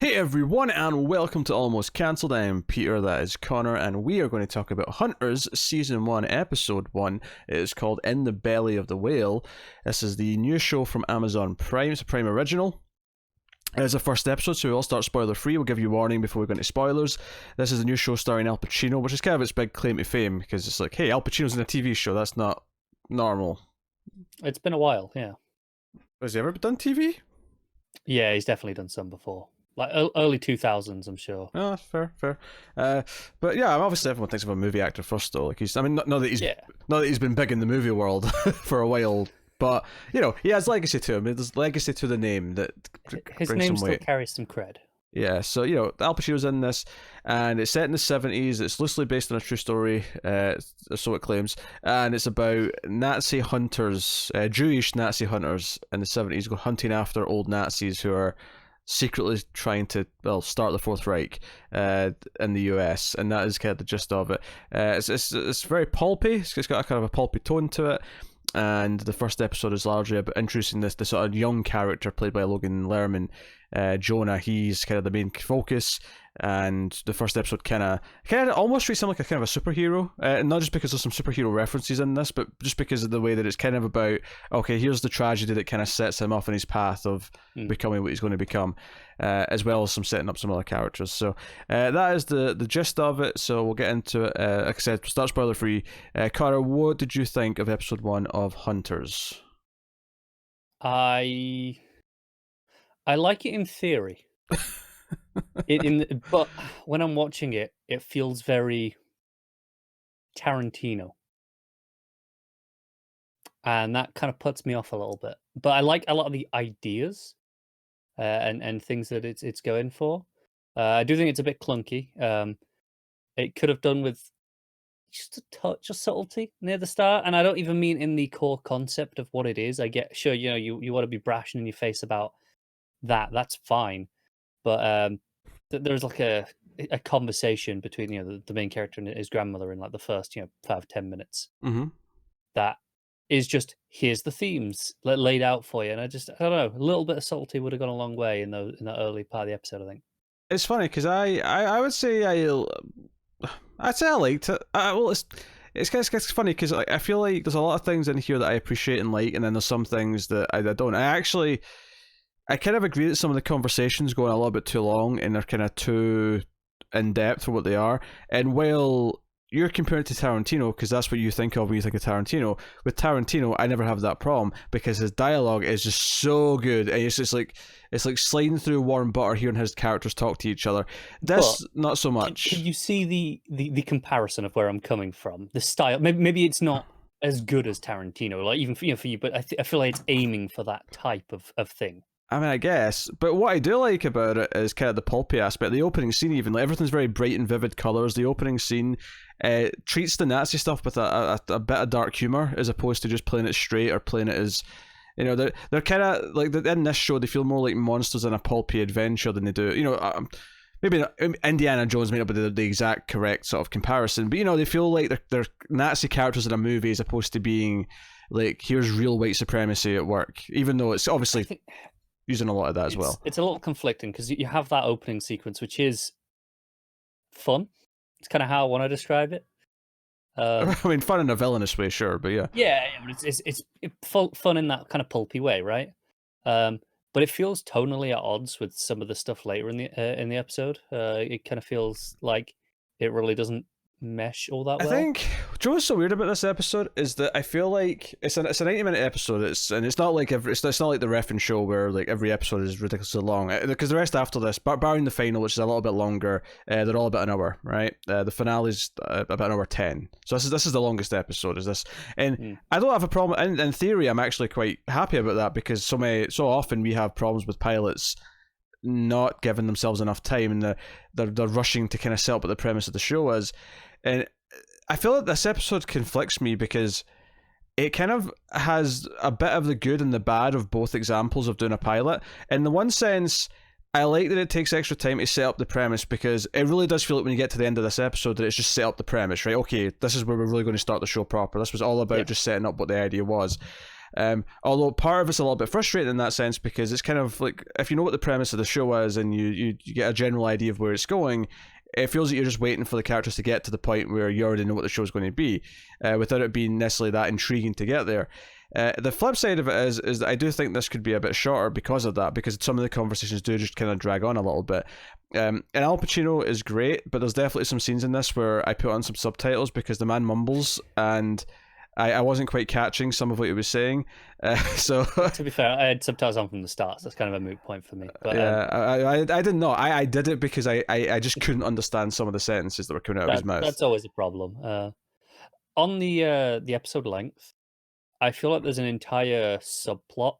Hey everyone, and welcome to Almost Cancelled. I am Peter, that is Connor, and we are going to talk about Hunters Season 1, Episode 1. It is called In the Belly of the Whale. This is the new show from Amazon Prime. It's a Prime original. It's a first episode, so we'll start spoiler free. We'll give you a warning before we go into spoilers. This is a new show starring Al Pacino, which is kind of its big claim to fame, because it's like, hey, Al Pacino's in a TV show, that's not normal. It's been a while, yeah. Has he ever done TV? Yeah, he's definitely done some before. Like early 2000s, I'm sure. Oh, fair. But yeah, obviously everyone thinks of a movie actor first, though. Like not that he's been big in the movie world for a while, but you know, he has legacy to him. There's legacy to the name that his name still carries some cred. Yeah, so you know, Al Pacino's in this, and it's set in the 70s. It's loosely based on a true story, so it claims, and it's about Nazi hunters, Jewish Nazi hunters in the 70s, go hunting after old Nazis who are secretly trying to start the Fourth Reich in the US, and that is kind of the gist of it. It's very pulpy. It's got a kind of a pulpy tone to it, and the first episode is largely about introducing this sort of young character played by Logan Lerman. Jonah, he's kind of the main focus, and the first episode kind of almost treats him like a kind of a superhero, not just because there's some superhero references in this, but just because of the way that it's kind of about, okay, here's the tragedy that kind of sets him off on his path of becoming what he's going to become, as well as some setting up some other characters. So that is the gist of it, so we'll get into it. Like I said, start spoiler free. Cara, what did you think of episode 1 of Hunters? I like it in theory. But when I'm watching it, it feels very Tarantino. And that kind of puts me off a little bit. But I like a lot of the ideas and things that it's going for. I do think it's a bit clunky. It could have done with just a touch of subtlety near the start. And I don't even mean in the core concept of what it is. I get, sure, you know, you want to be brash and in your face about that's fine, but there's like a conversation between, you know, the main character and his grandmother in like the first 5-10 minutes that is just, here's the themes laid out for you, and I don't know, a little bit of subtlety would have gone a long way in that early part of the episode. I think it's funny because I would say I'd say I liked it. It's funny because I feel like there's a lot of things in here that I appreciate and like, and then there's some things that I don't. I kind of agree that some of the conversations going a little bit too long and they're kind of too in depth for what they are. And while you're comparing it to Tarantino, because that's what you think of when you think of Tarantino, with Tarantino, I never have that problem because his dialogue is just so good, and it's like sliding through warm butter hearing his characters talk to each other. This not so much. Can you see the comparison of where I'm coming from? The style, maybe it's not as good as Tarantino, like even for you, but I feel like it's aiming for that type of thing. I mean, I guess, but what I do like about it is kind of the pulpy aspect. The opening scene, even, like, everything's very bright and vivid colours. The opening scene treats the Nazi stuff with a bit of dark humour, as opposed to just playing it straight or playing it as, you know, they're kind of like, in this show they feel more like monsters in a pulpy adventure than they do, you know. Maybe Indiana Jones may not be the exact correct sort of comparison, but you know, they feel like they're Nazi characters in a movie as opposed to being like, here's real white supremacy at work, even though it's obviously using a lot of that as well. It's a little conflicting because you have that opening sequence, which is fun. It's kind of how I want to describe it. I mean, fun in a villainous way, sure, but yeah. Yeah, but it's fun in that kind of pulpy way, right? But it feels tonally at odds with some of the stuff later in the episode. It kind of feels like it really doesn't mesh all that well. I think, do you know what's so weird about this episode is that I feel like it's a 90-minute episode. It's not like it's not like the Reffin show where like every episode is ridiculously long, because the rest after this, barring the final, which is a little bit longer, they're all about an hour, right? The finale's about an hour 10, so this is the longest episode, is this? And I don't have a problem in theory. I'm actually quite happy about that, because so often we have problems with pilots not giving themselves enough time, and they're rushing to kind of set up what the premise of the show is. And I feel like this episode conflicts me because it kind of has a bit of the good and the bad of both examples of doing a pilot. In the one sense, I like that it takes extra time to set up the premise, because it really does feel like when you get to the end of this episode that it's just set up the premise, right? Okay, this is where we're really going to start the show proper. This was all about just setting up what the idea was. Although part of it's a little bit frustrating in that sense, because it's kind of like, if you know what the premise of the show is and you get a general idea of where it's going, it feels like you're just waiting for the characters to get to the point where you already know what the show's going to be, without it being necessarily that intriguing to get there. The flip side of it is that I do think this could be a bit shorter because of that, because some of the conversations do just kind of drag on a little bit. And Al Pacino is great, but there's definitely some scenes in this where I put on some subtitles because the man mumbles, and I wasn't quite catching some of what he was saying. So To be fair, I had subtitles on from the start, so that's kind of a moot point for me. But yeah, I didn't know. I did it because I just couldn't understand some of the sentences that were coming out of his mouth. That's always a problem. On the episode length, I feel like there's an entire subplot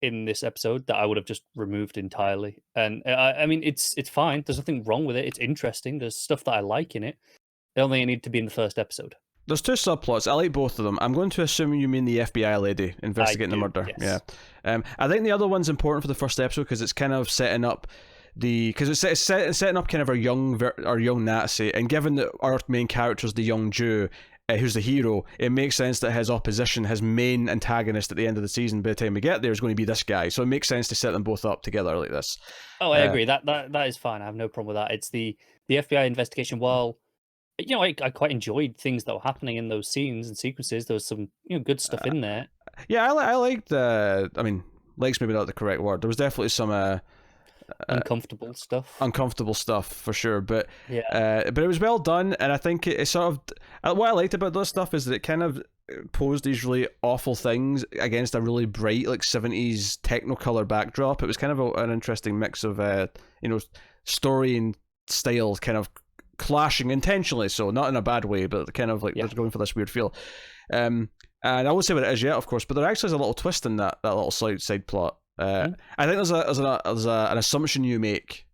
in this episode that I would have just removed entirely. And I mean, it's fine. There's nothing wrong with it. It's interesting. There's stuff that I like in it. I don't think it needed to be in the first episode. There's two subplots. I like both of them. I'm going to assume you mean the FBI lady investigating the murder. Yes. Yeah. I think the other one's important for the first episode because it's kind of setting up because it's setting up kind of our young Nazi, and given that our main character is the young Jew, who's the hero, it makes sense that his opposition, his main antagonist at the end of the season, by the time we get there, is going to be this guy. So it makes sense to set them both up together like this. Oh, I agree. That is fine. I have no problem with that. It's the FBI investigation. While I quite enjoyed things that were happening in those scenes and sequences. There was some good stuff in there. Yeah, I liked the. I mean, likes maybe not the correct word. There was definitely some uncomfortable stuff. Uncomfortable stuff for sure, but yeah. But it was well done, and I think it sort of what I liked about this stuff is that it kind of posed these really awful things against a really bright like 70s Technicolor backdrop. It was kind of an interesting mix of story and style kind of clashing intentionally, so not in a bad way, but kind of like they're going for this weird feel. And I won't say what it is yet, of course, but there actually is a little twist in that little side plot. I think there's an assumption you make,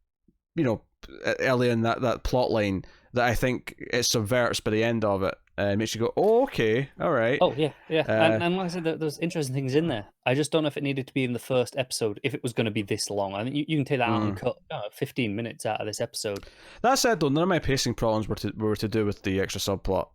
early in that plot line that I think it subverts by the end of it. It makes you go, oh, okay, all right. Oh, yeah. And like I said, there's interesting things in there. I just don't know if it needed to be in the first episode, if it was going to be this long. I mean, you can take that out and cut 15 minutes out of this episode. That said, though, none of my pacing problems were to do with the extra subplot.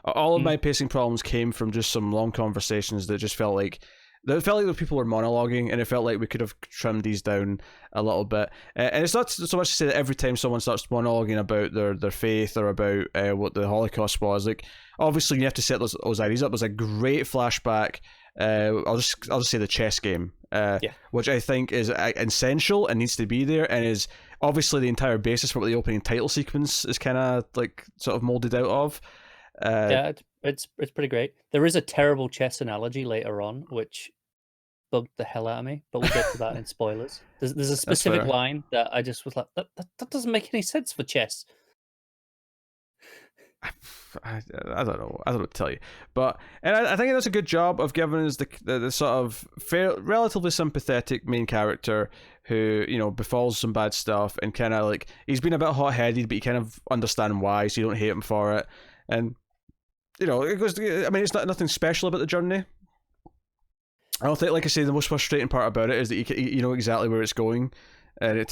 All of my pacing problems came from just some long conversations that just felt like the people were monologuing, and it felt like we could have trimmed these down a little bit. And it's not so much to say that every time someone starts monologuing about their faith or about what the Holocaust was, like obviously you have to set those ideas up. There's a great flashback. I'll just say the chess game, which I think is essential and needs to be there, and is obviously the entire basis for what the opening title sequence is kind of like sort of molded out of. It's pretty great. There is a terrible chess analogy later on, which bugged the hell out of me, but we'll get to that in spoilers. There's a specific line that I just was like, that doesn't make any sense for chess. I don't know. I don't know what to tell you, but I think it does a good job of giving us the sort of relatively sympathetic main character who befalls some bad stuff, and kind of like he's been a bit hot-headed, but you kind of understand why, so you don't hate him for it. And it goes. I mean, it's nothing special about the journey. I don't think, like I say, the most frustrating part about it is that you know exactly where it's going, and it's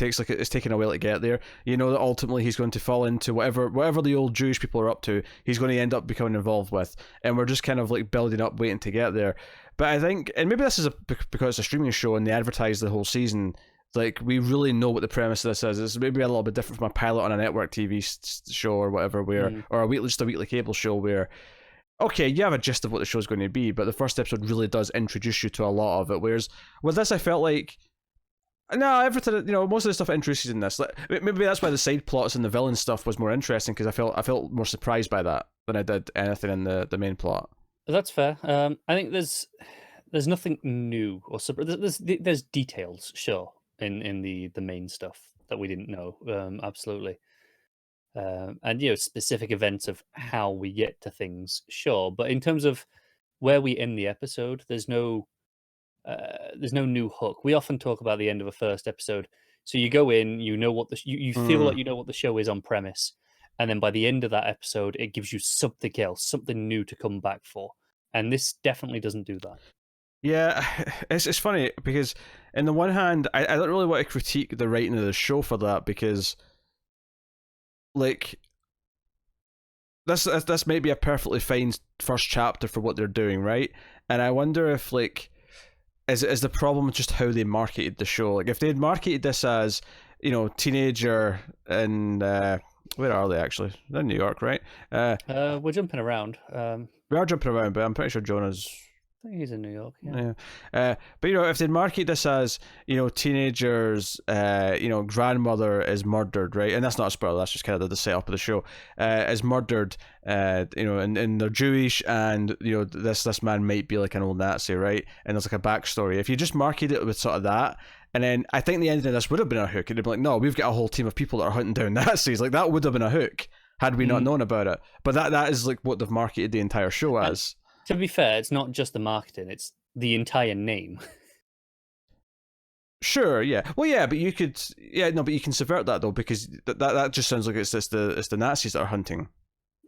taking a while to get there. You know that ultimately he's going to fall into whatever the old Jewish people are up to. He's going to end up becoming involved with, and we're just kind of like building up, waiting to get there. But I think, and maybe this is because it's a streaming show and they advertise the whole season. Like, we really know what the premise of this is. It's maybe a little bit different from a pilot on a network TV show or whatever, or just a weekly cable show where, okay, you have a gist of what the show's going to be, but the first episode really does introduce you to a lot of it. Whereas with this, I felt like, no, everything, most of the stuff introduces in this. Like, maybe that's why the side plots and the villain stuff was more interesting, because I felt more surprised by that than I did anything in the main plot. That's fair. I think there's nothing new or there's details, sure, in the main stuff that we didn't know, absolutely, and specific events of how we get to things, sure, but in terms of where we end the episode, there's no new hook. We often talk about the end of a first episode, so you go in, you know what you feel like you know what the show is on premise, and then by the end of that episode, it gives you something else, something new to come back for, and this definitely doesn't do that. Yeah, it's funny because, on the one hand, I don't really want to critique the writing of the show for that, because, like, this might be a perfectly fine first chapter for what they're doing, right? And I wonder if like is the problem just how they marketed the show? Like if they'd marketed this as, you know, teenager in where are they actually? They're in New York, right? We're jumping around. We are jumping around, but I'm pretty sure Jonah's. I think he's in New York. Yeah. But you know, if they market this as, you know, teenagers, you know, grandmother is murdered, right? And that's not a spoiler. That's just kind of the setup of the show. Is murdered, you know, and they're Jewish, and you know, this man might be like an old Nazi, right? And there's like a backstory. If you just market it with sort of that, and then I think the ending of this would have been a hook. It'd be like, no, we've got a whole team of people that are hunting down Nazis. Like that would have been a hook had we not known about it. But that is like what they've marketed the entire show as. To be fair, it's not just the marketing; it's the entire name. Sure, yeah. Well, yeah, but you could, yeah, no, but you can subvert that though, because that just sounds like it's the Nazis that are hunting.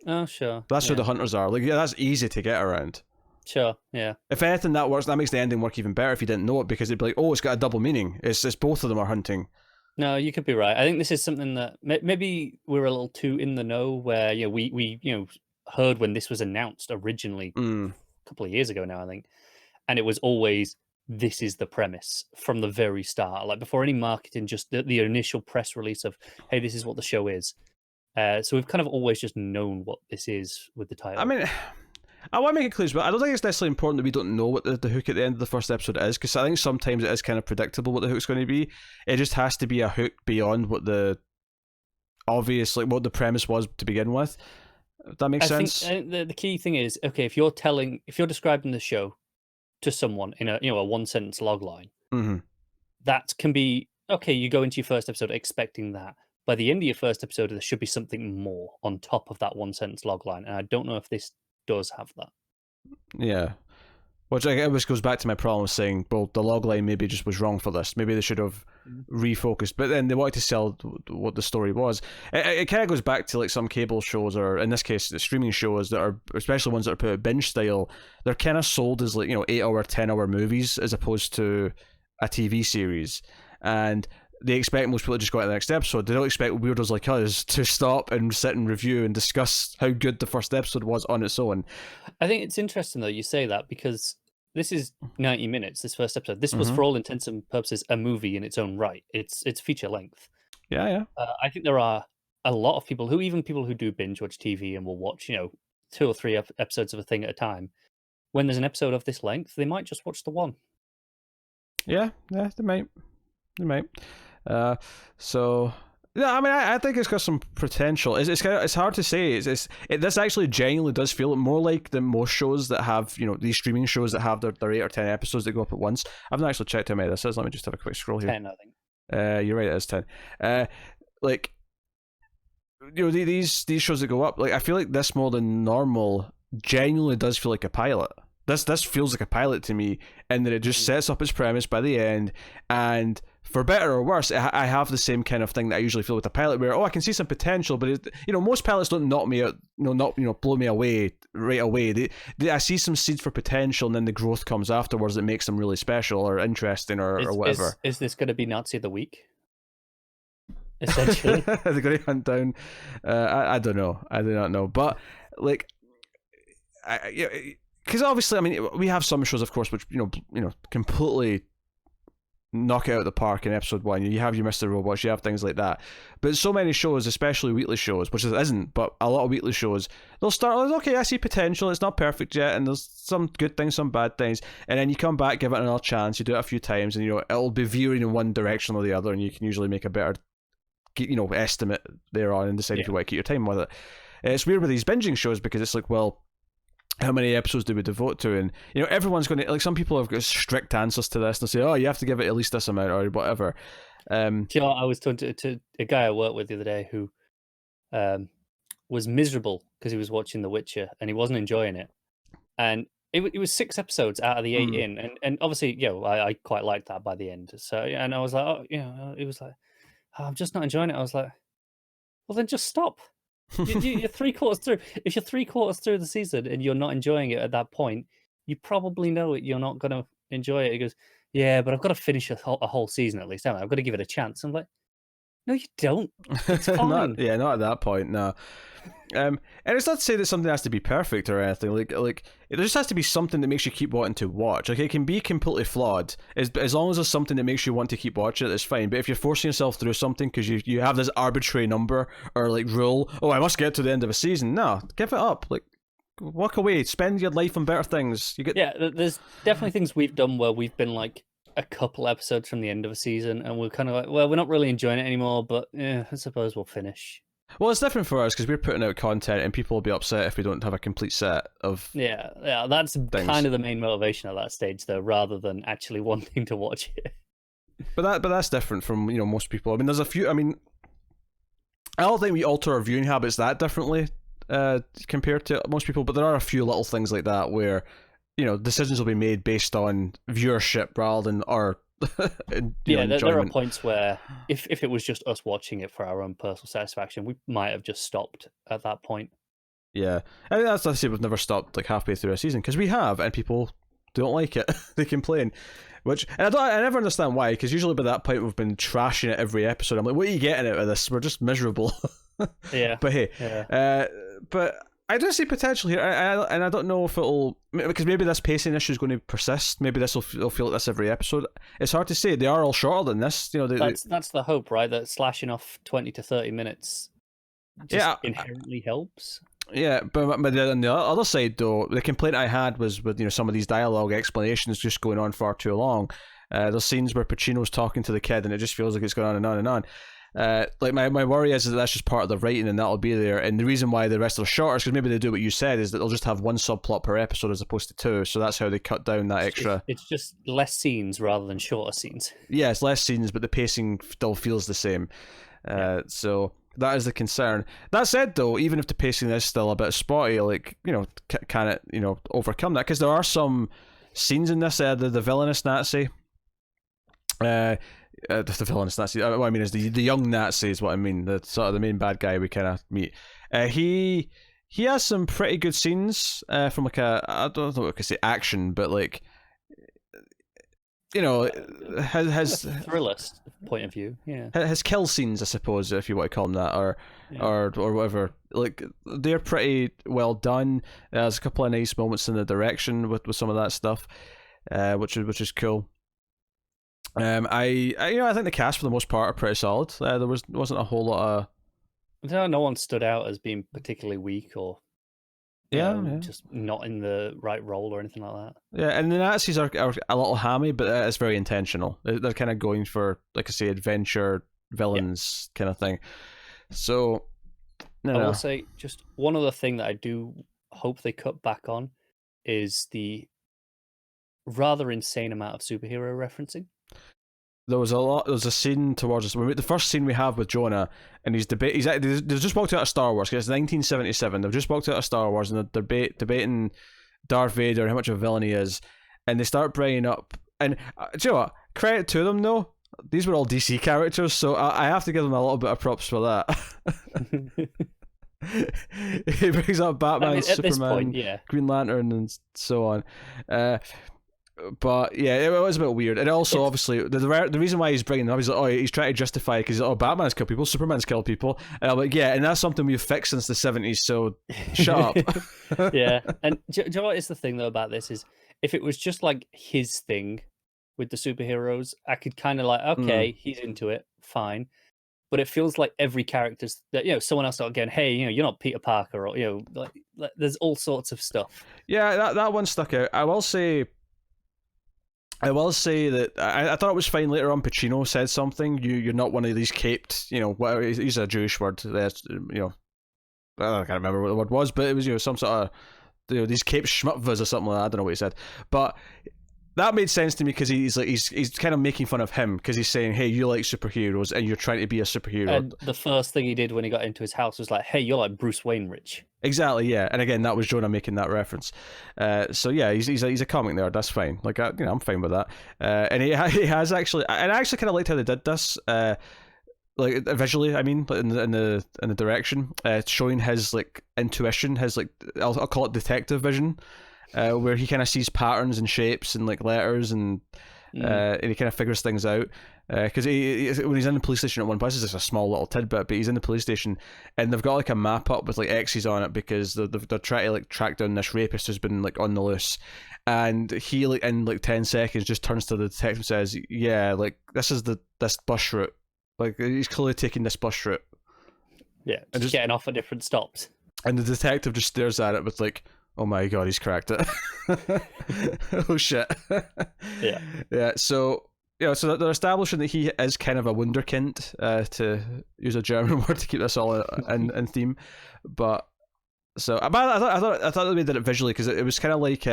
Oh, sure. That's who the hunters are. Like, yeah, that's easy to get around. Sure, yeah. If anything, that works. That makes the ending work even better if you didn't know it, because it'd be like, oh, it's got a double meaning. It's both of them are hunting. No, you could be right. I think this is something that maybe we're a little too in the know. Where we heard when this was announced originally a couple of years ago now, I think, and it was always this is the premise from the very start, like before any marketing, just the initial press release of hey, this is what the show is. So we've kind of always just known what this is with the title. I mean, I want to make it clear, but I don't think it's necessarily important that we don't know what the hook at the end of the first episode is, because I think sometimes it is kind of predictable what the hook's going to be. It just has to be a hook beyond what the obvious, like what the premise was to begin with. If that makes sense. I think the key thing is, okay, if you're describing the show to someone in a one sentence log line, that can be okay. You go into your first episode expecting that. By the end of your first episode, there should be something more on top of that one sentence log line, and I don't know if this does have that. Yeah. Which I guess goes back to my problem of saying, well, the logline maybe just was wrong for this. Maybe they should have refocused, but then they wanted to sell what the story was. It kind of goes back to like some cable shows, or in this case, the streaming shows that are, especially ones that are put out binge style, they're kind of sold as like, 8-hour, 10-hour movies as opposed to a TV series. And they expect most people to just go out to the next episode. They don't expect weirdos like us to stop and sit and review and discuss how good the first episode was on its own. I think it's interesting though you say that, because this is 90 minutes, this first episode. This was, for all intents and purposes, a movie in its own right. It's feature length. Yeah. I think there are a lot of people who do binge watch TV and will watch, 2 or 3 episodes of a thing at a time. When there's an episode of this length, they might just watch the one. Yeah, they might. So yeah, I mean, I think it's got some potential. It's hard to say. This actually genuinely does feel more like the most shows that have, these streaming shows that have their 8 or 10 episodes that go up at once. I've not actually checked how many this is. Let me just have a quick scroll here. 10, I think. You're right, it is 10. Like, these shows that go up, like, I feel like this more than normal genuinely does feel like a pilot. This feels like a pilot to me, and that it just sets up its premise by the end, and for better or worse, I have the same kind of thing that I usually feel with a pilot, where I can see some potential, but most pilots don't knock me out, blow me away right away. I see some seeds for potential, and then the growth comes afterwards that makes them really special or interesting or whatever. Is this going to be Nazi of the week? Essentially, they're going to hunt down. I don't know. I do not know, but like, because obviously, I mean, we have some shows, of course, which completely knock it out of the park in episode 1. You have your Mr. Robots, you have things like that. But so many shows, especially weekly shows, which it isn't, but a lot of weekly shows, they'll start with, okay, I see potential, it's not perfect yet, and there's some good things, some bad things, and then you come back, give it another chance, you do it a few times, and it'll be veering in one direction or the other, and you can usually make a better estimate thereon and decide if you want to keep your time with it. It's weird with these binging shows, because it's like, well, how many episodes do we devote to? And everyone's going to, like, some people have got strict answers to this, and they'll say, oh, you have to give it at least this amount or whatever. I was talking to a guy I worked with the other day who was miserable because he was watching The Witcher and he wasn't enjoying it, and it was 6 episodes out of the 8 in, and obviously I quite liked that by the end. So and I was like, it was like, oh, I'm just not enjoying it. I was like, well, then just stop. You're 3/4 through. If you're 3/4 through the season and you're not enjoying it at that point, you probably know it. You're not going to enjoy it. He goes, yeah, but I've got to finish a whole season at least, haven't I? I've got to give it a chance. I'm like, No, you don't. It's fine. Not at that point, no. And it's not to say that something has to be perfect or anything. Like it just has to be something that makes you keep wanting to watch. Like, it can be completely flawed, as long as there's something that makes you want to keep watching it. It's fine. But if you're forcing yourself through something because you have this arbitrary number or like rule, I must get to the end of a season. No, give it up. Like, walk away. Spend your life on better things. There's definitely things we've done where we've been like a couple episodes from the end of a season, and we're kind of like, well, we're not really enjoying it anymore, but I suppose we'll finish. Well, it's different for us because we're putting out content, and people will be upset if we don't have a complete set of. Yeah, that's things. Kind of the main motivation at that stage, though, rather than actually wanting to watch it. But that's different from most people. I mean, there's a few. I mean, I don't think we alter our viewing habits that differently compared to most people, but there are a few little things like that where decisions will be made based on viewership rather than our. There are points where if it was just us watching it for our own personal satisfaction, we might have just stopped at that point. Yeah, I mean, that's to say we've never stopped like halfway through a season, because we have, and people don't like it. They complain, and I never understand why, because usually by that point we've been trashing it every episode. I'm like, what are you getting out of this? We're just miserable. Yeah. But hey, but I do see potential here, and I don't know if it'll, because maybe this pacing issue is going to persist. Maybe this will feel like this every episode. It's hard to say. They are all shorter than this. That's the hope, right? That slashing off 20 to 30 minutes just inherently helps. Yeah, but on the other side, though, the complaint I had was with some of these dialogue explanations just going on far too long. There's scenes where Pacino's talking to the kid, and it just feels like it's going on and on and on. Like my worry is that that's just part of the writing, and that'll be there. And the reason why the rest are shorter is because maybe they do what you said, is that they'll just have one subplot per episode as opposed to two. So that's how they cut down that extra. It's just less scenes rather than shorter scenes. Yeah, it's less scenes, but the pacing still feels the same. So that is the concern. That said, though, even if the pacing is still a bit spotty, like can it overcome that? Because there are some scenes in this. The villainous Nazi. The villainous Nazi. What I mean is the young Nazi is what I mean. The sort of the main bad guy we kind of meet. He has some pretty good scenes from like I don't know what I could say action, but like has thrillist point of view. Yeah, his kill scenes, I suppose, if you want to call them that, or whatever. Like, they're pretty well done. There's a couple of nice moments in the direction with some of that stuff, which is cool. I think the cast for the most part are pretty solid. There wasn't a whole lot of. No one stood out as being particularly weak or just not in the right role or anything like that. Yeah, and the Nazis are a little hammy, but it's very intentional. They're kind of going for, like I say, adventure villains kind of thing. So I will say just one other thing that I do hope they cut back on is the rather insane amount of superhero referencing. There was a scene towards us. The first scene we have with Jonah, and they've just walked out of Star Wars, because it's 1977. They've just walked out of Star Wars, and they're debating Darth Vader and how much of a villain he is. And they start bringing up, and do you know what? Credit to them, though. These were all DC characters, so I have to give them a little bit of props for that. He brings up Batman, Superman, Green Lantern, and so on. But yeah, it was a bit weird, and also obviously the reason why he's bringing them up is like, he's trying to justify because Batman's killed people, Superman's killed people, and I'm like, yeah, and that's something we've fixed since the 70s. So shut up. Yeah, and do you know what is the thing though about this is if it was just like his thing with the superheroes, I could kind of like, okay, he's into it, fine. But it feels like every character's that someone else started going, hey, you're not Peter Parker, or like there's all sorts of stuff. Yeah, that one stuck out. I will say that I thought it was fine. Later on, Pacino said something. You're not one of these caped, whatever. He's a Jewish word. I can't remember what the word was, but it was some sort of these caped schmutvas or something like that. I don't know what he said, but that made sense to me because he's kind of making fun of him because he's saying, hey, you like superheroes and you're trying to be a superhero. And the first thing he did when he got into his house was like, hey, you're like Bruce Wayne rich. Exactly, yeah. And again, that was Jonah making that reference. So yeah, he's a comic nerd. That's fine. Like, I'm fine with that. And he has actually, and I actually kind of liked how they did this. Like visually, I mean, in the direction, showing his like intuition, his like I'll call it detective vision. Where he kind of sees patterns and shapes and like letters and and he kind of figures things out. Because when he's in the police station at one point, this is just a small little tidbit, but he's in the police station and they've got like a map up with like X's on it because they're trying to like track down this rapist who's been like on the loose. And he like in like 10 seconds just turns to the detective and says, "Yeah, like this bus route. Like he's clearly taking this bus route." Yeah, just getting off at different stops. And the detective just stares at it with like, "Oh my god, he's cracked it." Oh shit. Yeah. So they're establishing that he is kind of a wunderkind, to use a German word to keep this all in theme. But so I thought they did it visually because it was kind of like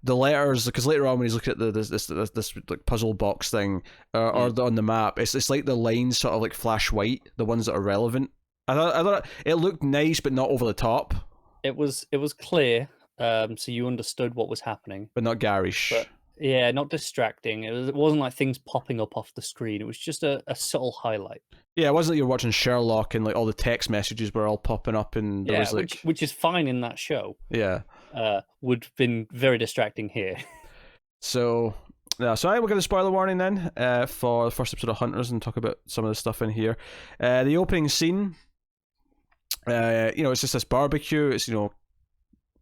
the letters, because later on when he's looking at this like puzzle box thing or on the map, it's like the lines sort of like flash white, the ones that are relevant. I thought it looked nice but not over the top. It was clear, so you understood what was happening, but not garish. But, yeah, not distracting. It wasn't like things popping up off the screen. It was just a subtle highlight. Yeah, it wasn't like you're watching Sherlock and like all the text messages were all popping up and there was like which is fine in that show. Yeah. Would have been very distracting here. So we're going to spoiler warning then for the first episode of Hunters and talk about some of the stuff in here. The opening scene, it's just this barbecue. It's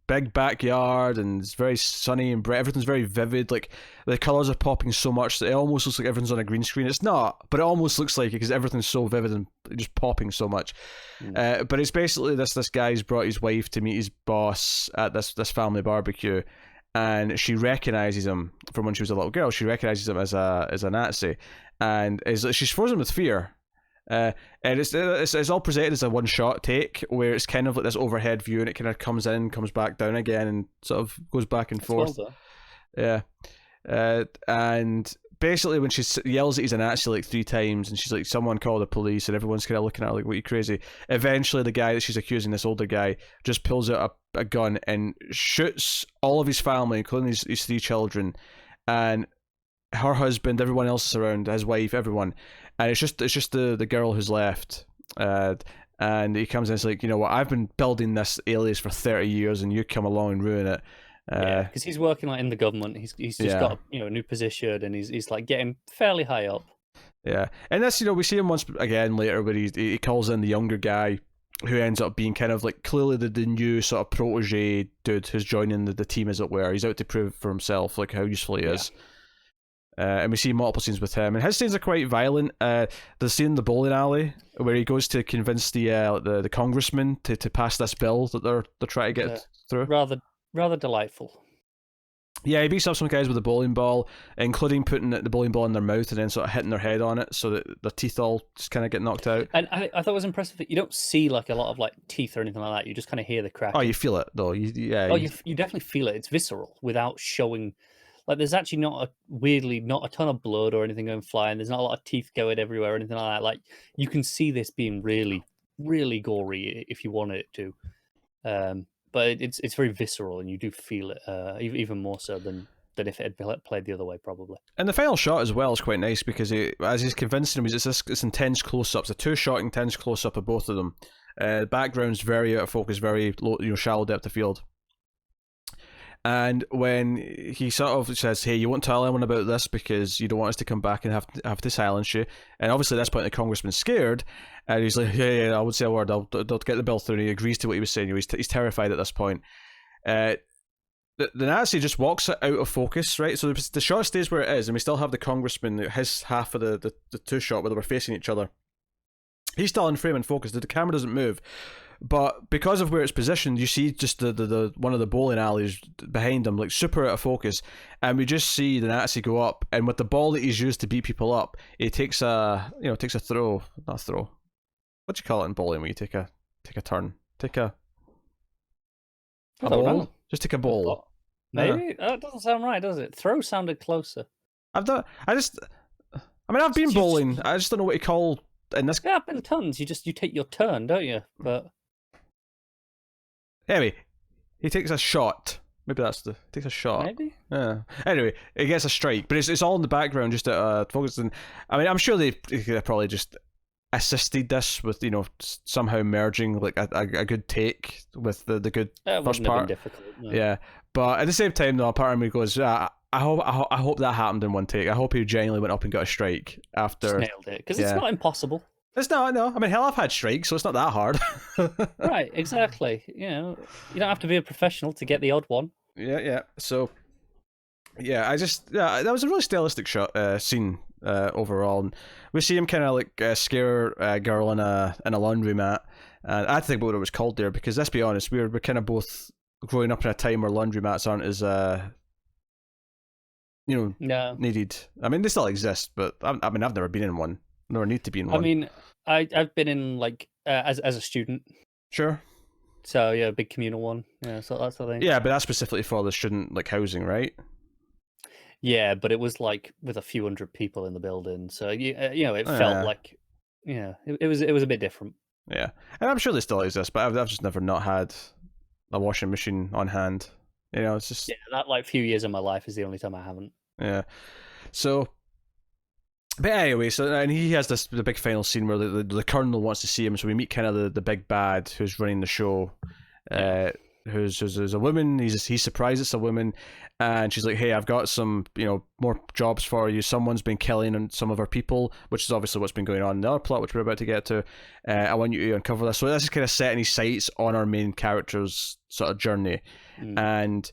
big backyard and it's very sunny and bright. Everything's very vivid. Like the colors are popping so much that it almost looks like everything's on a green screen. It's not, but it almost looks like it because everything's so vivid and just popping so much. But it's basically this guy's brought his wife to meet his boss at this family barbecue, and she recognizes him from when she was a little girl. She recognizes him as a Nazi, and she's frozen with fear. And it's all presented as a one-shot take where it's kind of like this overhead view and it kind of comes in, comes back down again and sort of goes back and forth. Well yeah. And basically when she yells that he's a Nazi like 3 times and she's like, "Someone call the police," and everyone's kind of looking at her like, "What, you crazy?" Eventually the guy that she's accusing, this older guy, just pulls out a gun and shoots all of his family, including his 3 children, and her husband, everyone else around, his wife, everyone. And it's just the girl who's left. And he comes in and it's like, "You know what, I've been building this alias for 30 years and you come along and ruin it." Because he's working like in the government. He's just got a new position and he's like getting fairly high up. Yeah. And this, we see him once again later where he calls in the younger guy who ends up being kind of like clearly the new sort of protege dude who's joining the team, as it were. He's out to prove for himself like how useful he is. And we see multiple scenes with him, and his scenes are quite violent. The scene in the bowling alley where he goes to convince the congressman to pass this bill that they're trying to get through. Rather delightful. Yeah, he beats up some guys with a bowling ball, including putting the bowling ball in their mouth and then sort of hitting their head on it so that their teeth all just kind of get knocked out. And I thought it was impressive that you don't see like a lot of like teeth or anything like that. You just kind of hear the crack. Oh, you feel it though. You definitely feel it. It's visceral without showing. Like, there's actually not a ton of blood or anything going flying. There's not a lot of teeth going everywhere or anything like that. Like, you can see this being really, really gory if you wanted it to. But it's very visceral, and you do feel it even more so than if it had played the other way, probably. And the final shot as well is quite nice because as he's convincing him, it's this intense close-ups, a 2-shot intense close-up of both of them. The background's very out of focus, very low, shallow depth of field. And when he sort of says, "Hey, you won't tell anyone about this because you don't want us to come back and have to silence you," and obviously at this point the congressman's scared, and he's like, "Yeah, I won't say a word. I'll get the bill through." And he agrees to what he was saying. He's terrified at this point. The Nazi just walks out of focus, right? So the shot stays where it is, and we still have the congressman, his half of the 2-shot where they were facing each other. He's still in frame and focus. The camera doesn't move. But because of where it's positioned, you see just the one of the bowling alleys behind him, like super out of focus, and we just see the Nazi go up, and with the ball that he's used to beat people up, he takes a throw, not a throw. What do you call it in bowling when you take a turn? Take a bowl? Know. Just take a bowl. Maybe that doesn't sound right, does it? Throw sounded closer. I've been bowling. I just don't know what you call in this. Yeah, I've been tons. You take your turn, don't you? But anyway, he takes a shot. Maybe takes a shot. Maybe. Yeah. Anyway, he gets a strike, but it's all in the background, just focusing. I mean, I'm sure they could have probably just assisted this with somehow merging like a good take with the good first part. Been difficult, no. Yeah, but at the same time, though, a part of me goes, I hope that happened in one take. I hope he genuinely went up and got a strike Just after. nailed it, because it's Yeah, not impossible. it's not. No, I mean, hell, I've had strikes, so it's not that hard. Right, exactly. You don't have to be a professional to get the odd one. Yeah. So yeah, that was a really stylistic shot scene overall. And we see him kind of like scare a girl in a laundromat, and I think what it was called there because let's be honest, we're kind of both growing up in a time where laundromats aren't as No. needed. I mean, they still exist, but I mean, I've never been in one, nor need to be in one. I mean, I've been in like as a student, Sure. so yeah, a big communal one. Yeah, so that's the thing. Yeah, but that's specifically for the student like housing, right? Yeah, but it was like with a few hundred people in the building, so it felt like, it was a bit different. Yeah, and I'm sure they still exist, but I've just never not had a washing machine on hand. It's just That like few years of my life is the only time I haven't. yeah. So, but anyway, and he has the big final scene where the colonel wants to see him, so we meet kind of the big bad who's running the show. Who's a woman. He's surprised it's a woman, and she's like, "Hey, I've got some more jobs for you. Someone's been killing some of our people, which is obviously what's been going on in the other plot, which we're about to get to. I want you to uncover this." So this is kind of setting his sights on our main character's sort of journey, and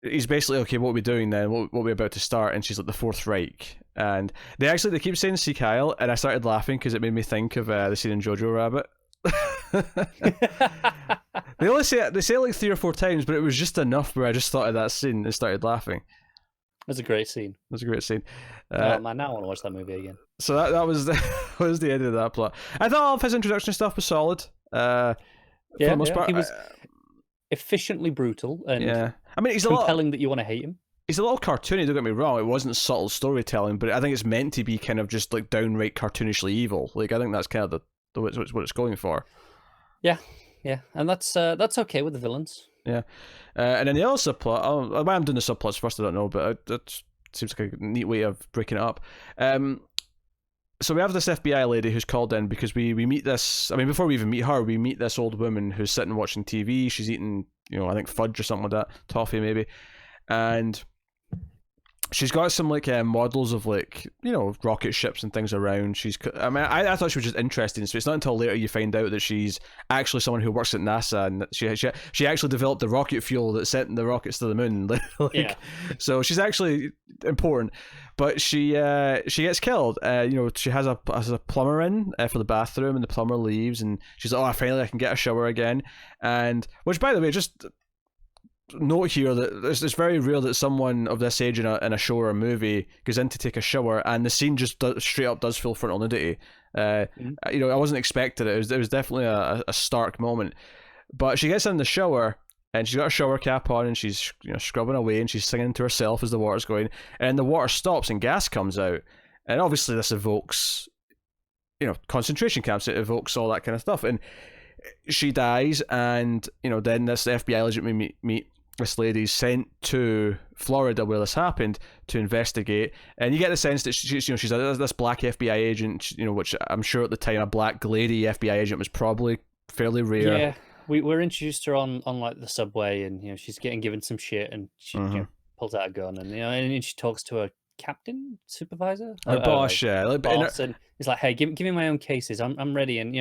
he's basically, okay, what are we doing then? What are we about to start? And she's like, the Fourth Reich. And they keep saying "See Kyle," and I started laughing because it made me think of the scene in Jojo Rabbit. They say it like 3 or 4 times, but it was just enough where I just thought of that scene and started laughing. That's a great scene. That's a great scene. Oh man, now I want to watch that movie again. So that was was the end of that plot. I thought all of his introduction stuff was solid. For the most part, he was efficiently brutal and I mean, he's compelling that you want to hate him. He's a little cartoony, don't get me wrong. It wasn't subtle storytelling, but I think it's meant to be kind of just like downright cartoonishly evil. Like, I think that's kind of what it's going for. Yeah, and that's okay with the villains. Yeah, and then the other subplot. Why I'm doing the subplots first, I don't know, but it seems like a neat way of breaking it up. So we have this FBI lady who's called in because we meet this. I mean, before we even meet her, we meet this old woman who's sitting watching TV. She's eating, I think fudge or something like that, toffee maybe, and she's got some like models of like rocket ships and things around. I thought she was just interesting. So it's not until later you find out that she's actually someone who works at NASA, and she actually developed the rocket fuel that sent the rockets to the moon. So she's actually important. But she gets killed. She has a plumber in for the bathroom, and the plumber leaves, and she's like, "Oh, finally I can get a shower again." And which, by the way, just note here that it's very rare that someone of this age in a show or a movie goes in to take a shower and the scene just straight up does full frontal nudity. I wasn't expecting it. It was definitely a stark moment. But she gets in the shower and she's got a shower cap on and she's scrubbing away and she's singing to herself as the water's going, and the water stops and gas comes out, and obviously this evokes concentration camps. It evokes all that kind of stuff, and she dies, and then this FBI agent we meet. This lady's sent to Florida where this happened to investigate, and you get the sense that she's this black FBI agent, which I'm sure at the time a black lady FBI agent was probably fairly rare. Yeah, we're introduced her on like the subway, and she's getting given some shit, and she pulls out a gun, and and she talks to her captain, supervisor, her boss, boss, and he's like, "Hey, give me my own cases. I'm ready," and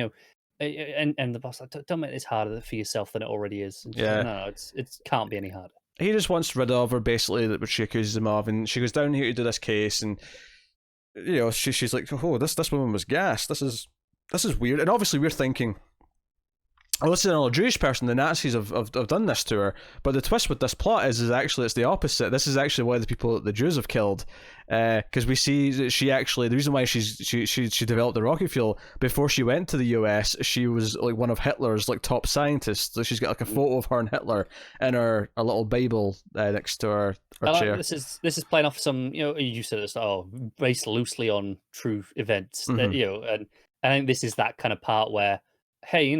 And the boss like, don't make this harder for yourself than it already is. And like, no, it can't be any harder. He just wants rid of her, basically, that which she accuses him of, and she goes down here to do this case, and she's like, "Oh, this woman was gassed. This is weird." And obviously, we're thinking, "Oh, this is another Jewish person. The Nazis have done this to her." But the twist with this plot is actually it's the opposite. This is actually one of the people that the Jews have killed, because we see that she actually, the reason why she developed the rocket fuel, before she went to the US, she was like one of Hitler's like top scientists. So she's got like a photo of her and Hitler in a little Bible next to her chair. This is playing off some you said it's based loosely on true events. Mm-hmm. And I think this is that kind of part where, hey,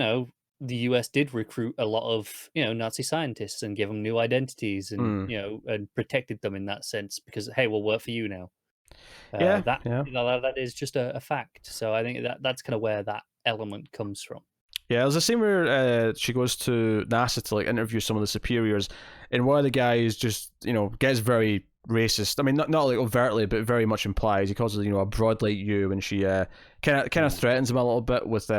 the US did recruit a lot of Nazi scientists and give them new identities and and protected them in that sense because, hey, we'll work for you now. That is just a fact. So I think that's kind of where that element comes from. Yeah, there's a scene where she goes to NASA to like interview some of the superiors, and one of the guys just gets very racist. I mean, not like overtly, but very much implies. He calls her a broad like you, and she kind of threatens him a little bit with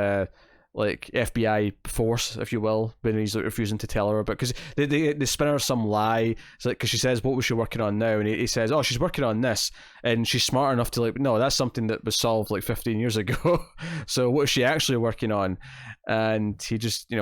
like FBI force, if you will, when he's like, refusing to tell her. But because they spin her some lie, because she says, "What was she working on now?" And he says, "Oh, she's working on this," and she's smart enough to like, "No, that's something that was solved like 15 years ago." So what is she actually working on? And he just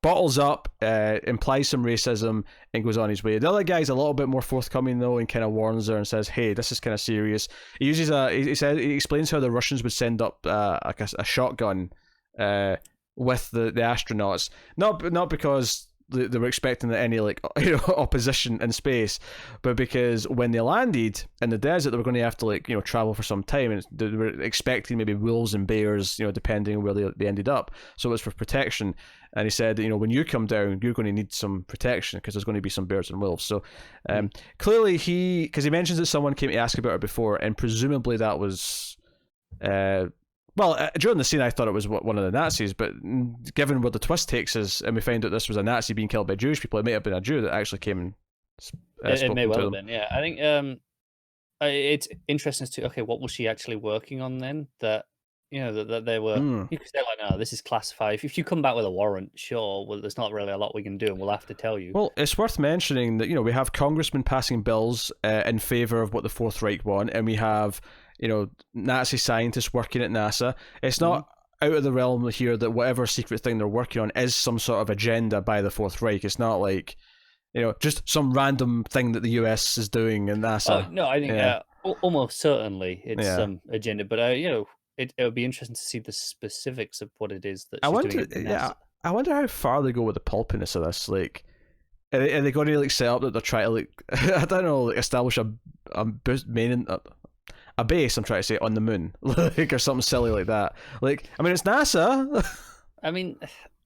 bottles up, implies some racism, and goes on his way. The other guy's a little bit more forthcoming though, and kind of warns her and says, "Hey, this is kind of serious." He uses he explains how the Russians would send up like a shotgun with the astronauts, not because they were expecting any like opposition in space, but because when they landed in the desert, they were going to have to like travel for some time, and they were expecting maybe wolves and bears, depending on where they ended up. So it was for protection. And he said, when you come down, you're going to need some protection because there's going to be some bears and wolves. So clearly because he mentions that someone came to ask about her before, and presumably that was during the scene, I thought it was one of the Nazis, but given where the twist takes us, and we find out this was a Nazi being killed by Jewish people, it may have been a Jew that actually came and it may well have them. been, yeah. I think it's interesting to okay, what was she actually working on then? That that they were. You could say like, no, this is classified. If you come back with a warrant, sure. Well, there's not really a lot we can do, and we'll have to tell you. Well, it's worth mentioning that we have congressmen passing bills in favor of what the Fourth Reich want, and we have Nazi scientists working at NASA. It's not out of the realm here that whatever secret thing they're working on is some sort of agenda by the Fourth Reich. It's not like just some random thing that the US is doing in NASA. No, I think almost certainly it's some agenda, but it would be interesting to see the specifics of what it is that she's doing at NASA. Yeah, I wonder how far they go with the pulpiness of this. Like, are they going to like set up that they're trying to like I don't know, like establish a base, I'm trying to say, on the moon, like, or something silly like that. Like, I mean, it's NASA. I mean,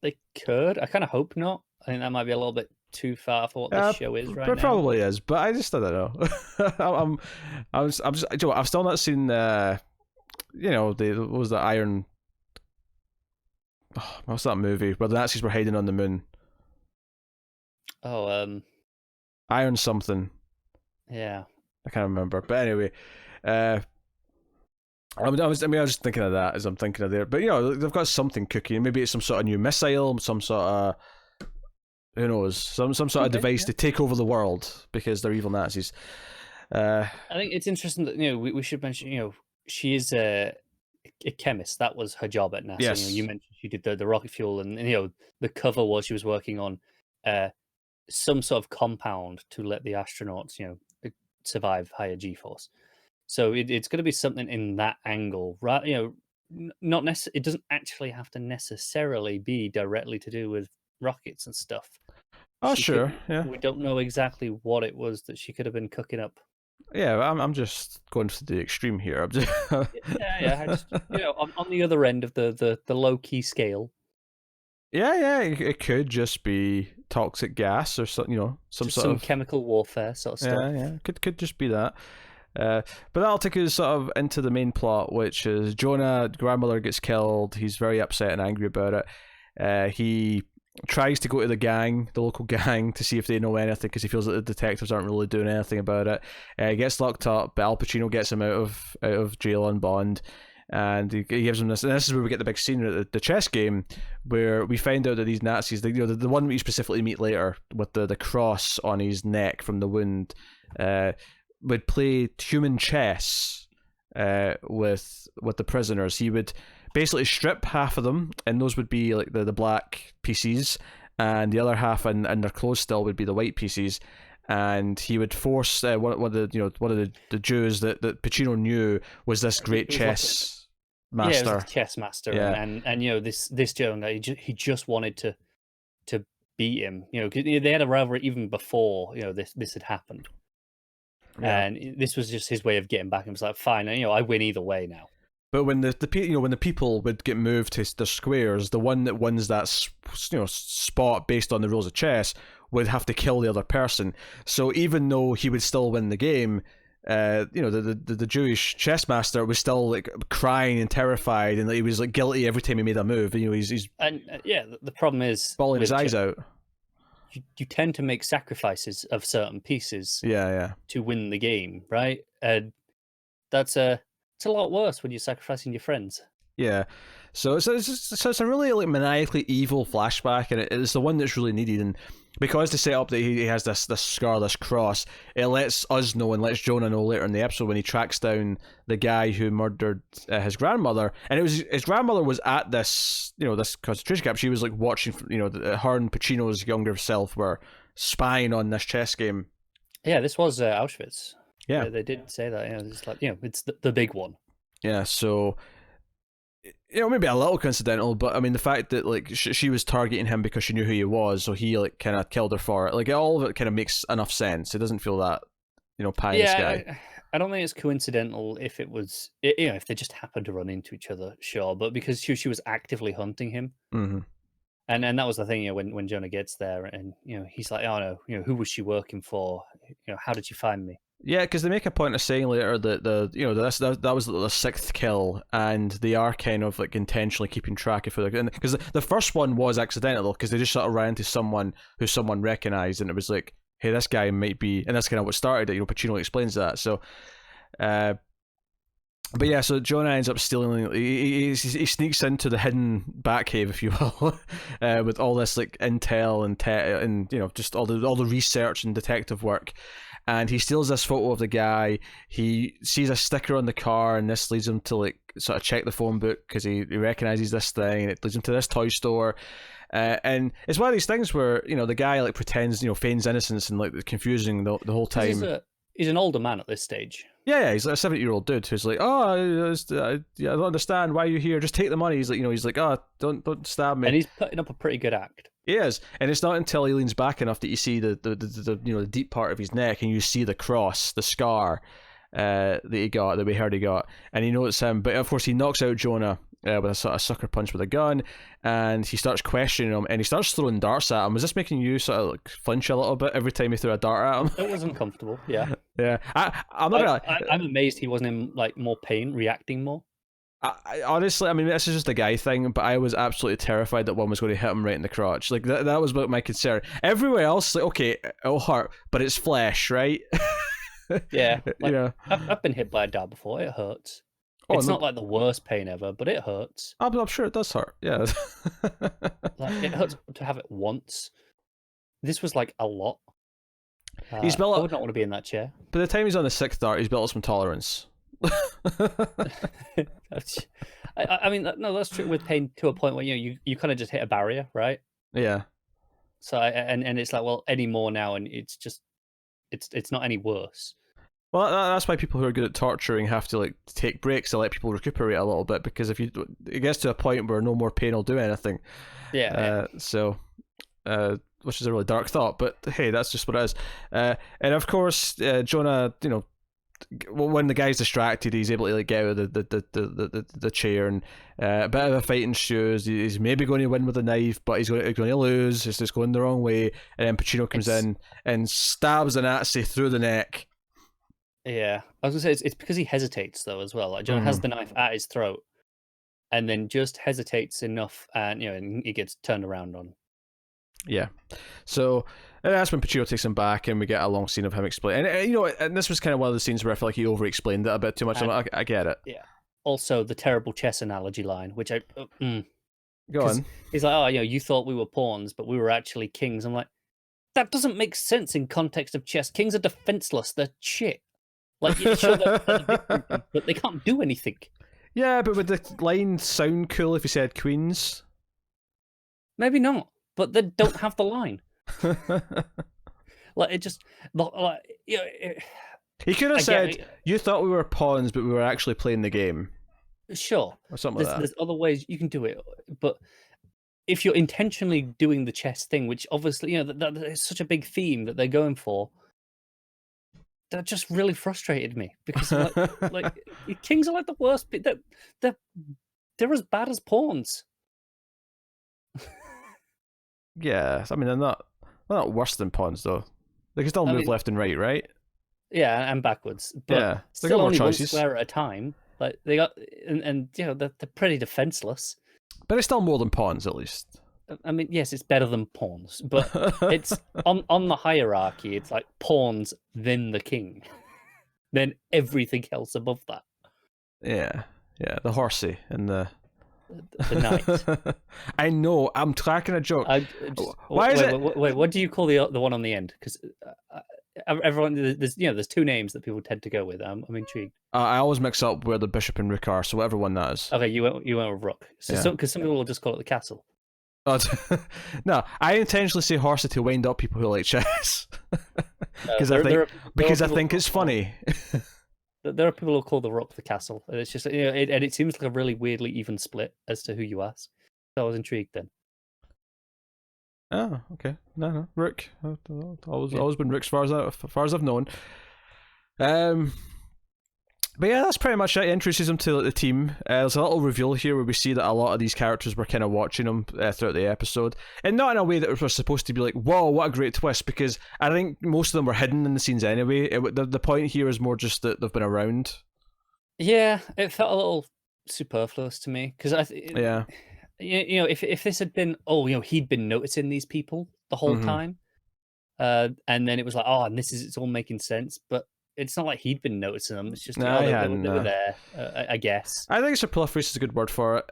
they could. I kind of hope not. I think that might be a little bit too far for what this show is right now. It probably is, but I don't know. I've still not seen what was the Iron? Oh, what's that movie where the Nazis were hiding on the moon? Oh, Iron something. Yeah, I can't remember. But anyway, I was just thinking of that as I'm thinking of there. But they've got something cooking. Maybe it's some sort of new missile, some sort of who knows, some sort of device to take over the world because they're evil Nazis. I think it's interesting that we should mention she is a chemist. That was her job at NASA. Yes. You mentioned she did the rocket fuel, and the cover was she was working on some sort of compound to let the astronauts survive higher G-force. So it's going to be something in that angle, right? Not necessarily. It doesn't actually have to necessarily be directly to do with rockets and stuff. Oh, sure. Yeah. We don't know exactly what it was that she could have been cooking up. Yeah, I'm just going to the extreme here. I'm just I just, on the other end of the low key scale. Yeah, it could just be toxic gas or something, some chemical warfare sort of stuff. Yeah, could just be that. But that'll take us sort of into the main plot, which is Jonah, grandmother gets killed. He's very upset and angry about it. He tries to go to the local gang, to see if they know anything, because he feels that the detectives aren't really doing anything about it. He gets locked up, but Al Pacino gets him out of jail on bond, and he gives him this. And this is where we get the big scene at the chess game, where we find out that these Nazis, the one we specifically meet later with the cross on his neck from the wound, would play human chess with the prisoners. He would basically strip half of them, and those would be like the black PCs, and the other half and their clothes still would be the white PCs. And he would force one of the Jews that Pacino knew was this great chess master. Yeah, chess master, yeah. and this Joe guy, he just wanted to beat him. They had a rivalry even before this had happened. Yeah. And this was just his way of getting back. It was like, fine, I win either way now. But when the people would get moved to the squares, the one that wins that spot based on the rules of chess would have to kill the other person. So even though he would still win the game, the Jewish chess master was still like crying and terrified, and like, he was like guilty every time he made a move. He's And the problem is bawling his eyes out. You tend to make sacrifices of certain pieces Yeah. to win the game, right? And it's a lot worse when you're sacrificing your friends. Yeah, so it's a really like maniacally evil flashback, and it's the one that's really needed. And because they set up that he has this scar, this cross, it lets us know and lets Jonah know later in the episode when he tracks down the guy who murdered his grandmother, and it was his grandmother was at this this concentration camp. She was like watching, her and Pacino's younger self were spying on this chess game. Yeah, this was Auschwitz. Yeah, they did say that. It's like it's the big one. Yeah, so maybe a little coincidental, but I mean the fact that like she was targeting him because she knew who he was, so he like kind of killed her for it. Like all of it kind of makes enough sense. It doesn't feel that pie in the sky. I don't think it's coincidental if it was if they just happened to run into each other, sure. But because she was actively hunting him, Mm-hmm. and that was the thing. When Jonah gets there, and he's like, oh no, who was she working for? How did you find me? Yeah, because they make a point of saying later that that was the sixth kill, and they are kind of like intentionally keeping track of who they're, because the first one was accidental because they just sort of ran into someone who someone recognized, and it was like, hey, this guy might be, and that's kind of what started it. Pacino explains that. So, but yeah, so Jonah ends up stealing. He sneaks into the hidden Batcave, if you will, with all this like intel and just all the research and detective work. And he steals this photo of the guy. He sees a sticker on the car, and this leads him to like sort of check the phone book because he recognizes this thing. And it leads him to this toy store, and it's one of these things where the guy like pretends, feigns innocence and like confusing the whole time. He's an older man at this stage. Yeah, he's like a 70-year-old dude who's like, oh, I don't understand why you're here. Just take the money. He's like, oh, don't stab me. And he's putting up a pretty good act. He is, and it's not until he leans back enough that you see the deep part of his neck, and you see the cross, the scar that we heard he got, and you know it's him. But of course, he knocks out Jonah with a sort of sucker punch with a gun, and he starts questioning him, and he starts throwing darts at him. Was this making you sort of like flinch a little bit every time he threw a dart at him? It was uncomfortable. Yeah. Yeah. I'm amazed he wasn't in like more pain, reacting more. I honestly, I mean, this is just a guy thing, but I was absolutely terrified that one was going to hit him right in the crotch. Like that was my concern. Everywhere else, like, okay, it'll hurt, but it's flesh, right? Yeah, I've been hit by a dart before. It hurts. It's not like the worst pain ever, but it hurts. I'm sure it does hurt. Yeah, like it hurts to have it once. This was like a lot. He's built. I would not want to be in that chair. By the time he's on the sixth dart, he's built up some tolerance. I mean, no, that's true with pain to a point where you kind of just hit a barrier, right? Yeah. So and it's like, well, any more now, and it's just it's not any worse. Well, that's why people who are good at torturing have to like take breaks to let people recuperate a little bit, because if it gets to a point where no more pain will do anything. Yeah. So, which is a really dark thought, but hey, that's just what it is. And of course, Jonah, when the guy's distracted, he's able to like get out of the chair, and a bit of a fight ensues. He's maybe going to win with a knife, but he's going to lose. It's just going the wrong way, and then Pacino comes in and stabs the Nazi through the neck. Yeah, I was gonna say it's because he hesitates though as well. Like Jonah has the knife at his throat, and then just hesitates enough, and and he gets turned around on. Yeah, so that's when Pacino takes him back, and we get a long scene of him explaining. And and this was kind of one of the scenes where I feel like he over-explained it a bit too much. I get it. Yeah. Also, the terrible chess analogy line, which I go on. He's like, oh, you thought we were pawns, but we were actually kings. I'm like, that doesn't make sense in context of chess. Kings are defenseless. They're shit. Like, sure, they're victim, but they can't do anything. Yeah, but would the line sound cool if you said queens? Maybe not, but they don't have the line. Like, it just like he could have said, "You thought we were pawns, but we were actually playing the game." Sure, or something like that. There's other ways you can do it, but if you're intentionally doing the chess thing, which obviously that is such a big theme that they're going for. That just really frustrated me because like kings are like the worst. They're as bad as pawns. Yeah, I mean they're not worse than pawns though. They can still move left and right, right? Yeah, and backwards, but Yeah, they got still more only one choices. square at a time. Like they got, and you know they're pretty defenseless. But it's still more than pawns, at least. I mean, yes, it's better than pawns, but it's on the hierarchy. It's like pawns, then the king, then everything else above that. Yeah, the horsey and the knight. I know. I'm cracking a joke. Why is it? Wait, what do you call the one on the end? Because everyone, there's two names that people tend to go with. I'm intrigued. I always mix up where the bishop and rook are, so whatever one that is. Okay, you went with rook. So because some people will just call it the castle. Oh, no, I intentionally say horsey to wind up people who like chess because I think it's funny. There are people who call the rook the castle, and it's just and it seems like a really weirdly even split as to who you ask. So I was intrigued then. Oh, okay. No, rook. Always been rook as far as I've known. But yeah, that's pretty much it. It introduces them to the team. There's a little reveal here where we see that a lot of these characters were kind of watching them throughout the episode, and not in a way that was supposed to be like, "Whoa, what a great twist!" Because I think most of them were hidden in the scenes anyway. The point here is more just that they've been around. Yeah, it felt a little superfluous to me because if this had been he'd been noticing these people the whole time, and then it was like and it's all making sense, but. It's not like he'd been noticing them. It's just they were there, I guess. I think superfluous is a good word for it.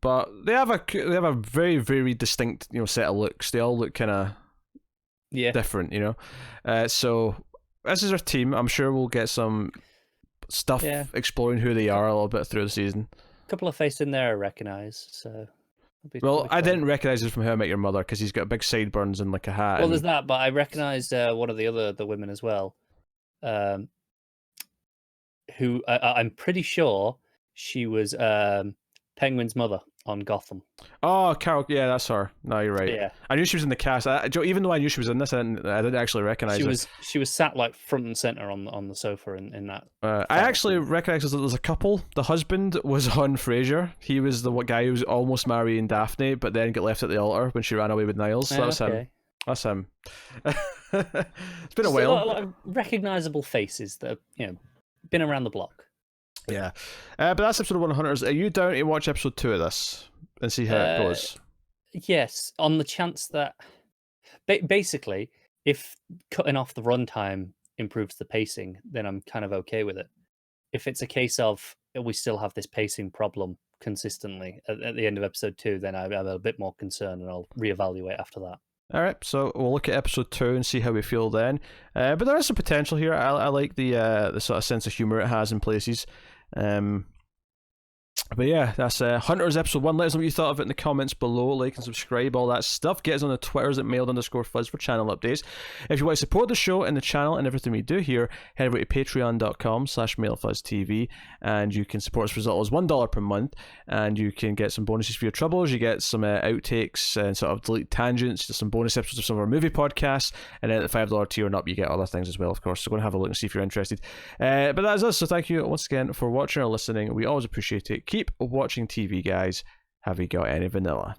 But they have a very, very distinct set of looks. They all look kind of different, So this is our team. I'm sure we'll get some stuff exploring who they are a little bit through the season. A couple of faces in there I recognise. So. I didn't recognise it from How I Met Your Mother because he's got big sideburns and like a hat. Well, there's that, but I recognised one of the women as well. Who I'm pretty sure she was Penguin's mother on Gotham. Oh, Carol, yeah, that's her. No, you're right. Yeah, I knew she was in the cast. Even though I knew she was in this, I didn't actually recognize her. She was sat like front and center on the sofa in that. I actually recognized that there's a couple. The husband was on Frasier. He was the guy who was almost marrying Daphne, but then got left at the altar when she ran away with Niles. So that was him. That's him. It's been a while. A lot of recognizable faces that have, been around the block. Yeah, but that's episode 100. Are you down to watch episode 2 of this and see how it goes? Yes, on the chance that basically, if cutting off the runtime improves the pacing, then I'm kind of okay with it. If it's a case of we still have this pacing problem consistently at the end of episode 2, then I'm a bit more concerned, and I'll reevaluate after that. All right, so we'll look at episode 2 and see how we feel then. But there is some potential here. I like the sort of sense of humor it has in places. But yeah, that's Hunters episode 1. Let us know what you thought of it in the comments below. Like and subscribe, all that stuff. Get us on the Twitters at mailed_fuzz for channel updates. If you want to support the show and the channel and everything we do here, head over to patreon.com/mailfuzztv, and you can support us for as little as $1 per month, and you can get some bonuses for your troubles. You get some outtakes and sort of delete tangents, just some bonus episodes of some of our movie podcasts, and then at the $5 tier and up, you get other things as well, of course. So go and have a look and see if you're interested. But that is us, so thank you once again for watching or listening. We always appreciate it. Keep watching TV, guys. Have you got any vanilla?